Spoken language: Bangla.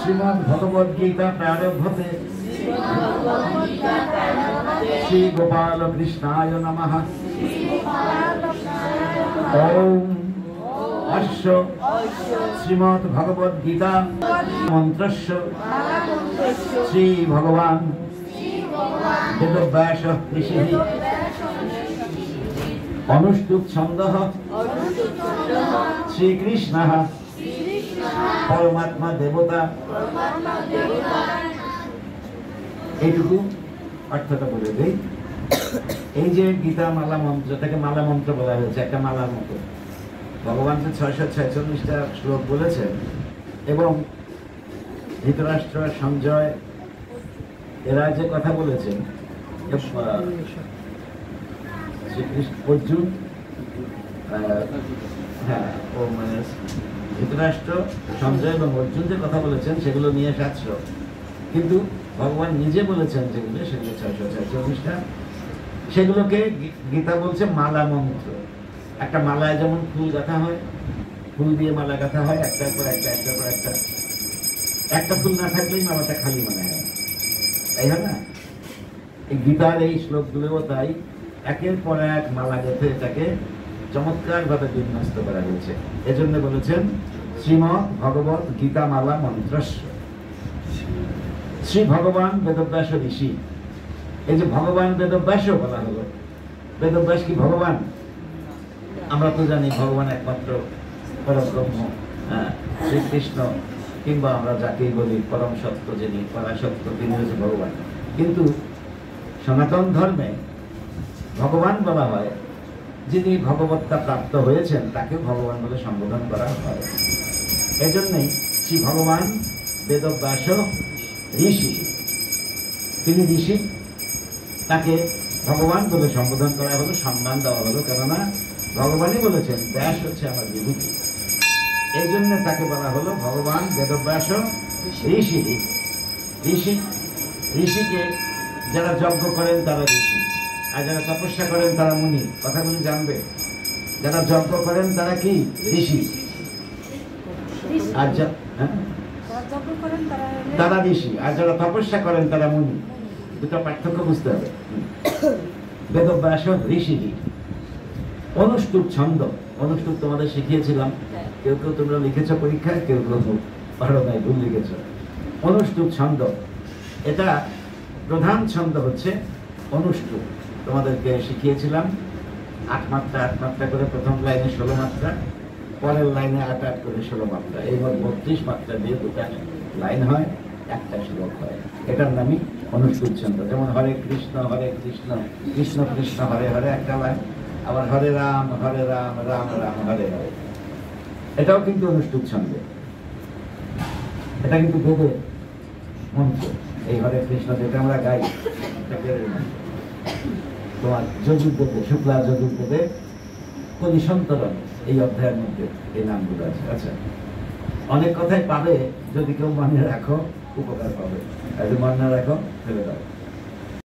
শ্রীমদ্ ভগবদ গীতা প্রারম্ভতে শ্রী গোপাল কৃষ্ণায় নমঃ। ওম অশ্ব শ্রীমদ্ ভগবদ গীতা মন্ত্রস্য শ্রী ভগবান বেদব্যাস ঋষিঃ অনুষ্টুপ ছন্দঃ শ্রীকৃষ্ণঃ পরমাত্মা দেবতা। এইটুকু অর্থটা বলে দেই। এই যে গীতা মালা মন্ত্রটাকে মালা মন্ত্র বলা হয়েছে, একটা মালার মতো। ভগবান যে 646টা শ্লোক বলেছেন এবং ধৃতরাষ্ট্র, সঞ্জয় এরা যে কথা বলেছেন, শ্রীকৃষ্ণ, অর্জুন, হ্যাঁ ও মানে ধৃতরাষ্ট্র, সঞ্জয় এবং অর্জুন যে কথা বলেছেন সেগুলো নিয়ে 700, কিন্তু ভগবান নিজে বলেছেন যেগুলো সেগুলো 646টা। সেগুলোকে গীতা বলছে মালা মন্ত্র। একটা মালায় যেমন ফুল গাঁথা হয়, ফুল দিয়ে মালা গাঁথা হয়, একটার পর একটা, একটার পর একটা। একটা ফুল না থাকলেই মালাটা খালি মনে হয়, তাই হয় না? এই গীতার এই শ্লোকগুলোও তাই, একের পর এক মালা গেঁথে এটাকে চমৎকার ভাবে বিন্যস্ত করা হয়েছে। এজন্য বলেছেন শ্রীমদ্ ভগবদ গীতা মালা মন্ত্রস্য। শ্রী ভগবান বেদব্যাস ঋষি। এই যে ভগবান বেদব্যাসও বলা হলো, বেদব্যাস কি ভগবান? আমরা তো জানি ভগবান একমাত্র পরব্রহ্ম, শ্রীকৃষ্ণ, কিংবা আমরা যাকেই বলি পরম সত্য, যিনি পরাসত্য, তিনি হচ্ছে ভগবান। কিন্তু সনাতন ধর্মে ভগবান বলা হয় যিনি ভগবত্তা প্রাপ্ত হয়েছেন, তাকেও ভগবান বলে সম্বোধন করা হয়। এজন্যই শ্রী ভগবান বেদব্যাস ঋষি, তিনি ঋষি, তাকে ভগবান বলে সম্বোধন করা হলো, সম্মান দেওয়া হলো, কেননা ভগবানই বলেছেন ব্যাস হচ্ছে আমার বিভূতি। এই জন্য তাকে বলা হলো ভগবান বেদব্যাস ঋষি। ঋষি, ঋষিকে যারা যজ্ঞ করেন তারা ঋষি, আর যারা তপস্যা করেন তারা মুনি। কথাগুলি জানবে, যারা যজ্ঞ করেন তারা কি ঋষি, আর তারা ঋষি, আর যারা তপস্যা করেন তারা মুনি। দুটো পার্থক্য বুঝতে হবে। বেদব্যাস ঋষি। অনুষ্টুপ ছন্দ, অনুষ্টুপ তোমাদের শিখিয়েছিলাম, কেউ কেউ তোমরা লিখেছ পরীক্ষায়, কেউ কেউ পারো নাই, ভুল লিখেছ। অনুষ্টুপ ছন্দ, এটা প্রধান ছন্দ হচ্ছে অনুষ্টুপ। তোমাদেরকে শিখিয়েছিলাম 8 মাত্রা 8 মাত্রা করে, প্রথম লাইনে 16 মাত্রা, পরের লাইনে 8 8 করে 16 মাত্রা, এই মোট 32 মাত্রা দিয়ে দুটা লাইন হয়, একটা শ্লোক হয়। এটার নামই অনুষ্টুপ ছন্দ। যেমন হরে কৃষ্ণ কৃষ্ণ কৃষ্ণ হরে হরে একটা লাইন, আবার হরে রাম রাম রাম হরে হরে, এটাও কিন্তু অনুষ্টুপ ছন্দ। এটা কিন্তু বেদে মন্ত্র। এই হরে কৃষ্ণ যেটা আমরা গাই, তোমার যজুর্বেদে, শুক্লা যজুর্বেদে কলিসন্তরণ এই অধ্যায়ের মধ্যে এই নামগুলো আছে। আচ্ছা, অনেক কথাই পাবে, যদি কেউ মনে রাখো উপকার পাবে, মনে রাখো ফেলে দাও।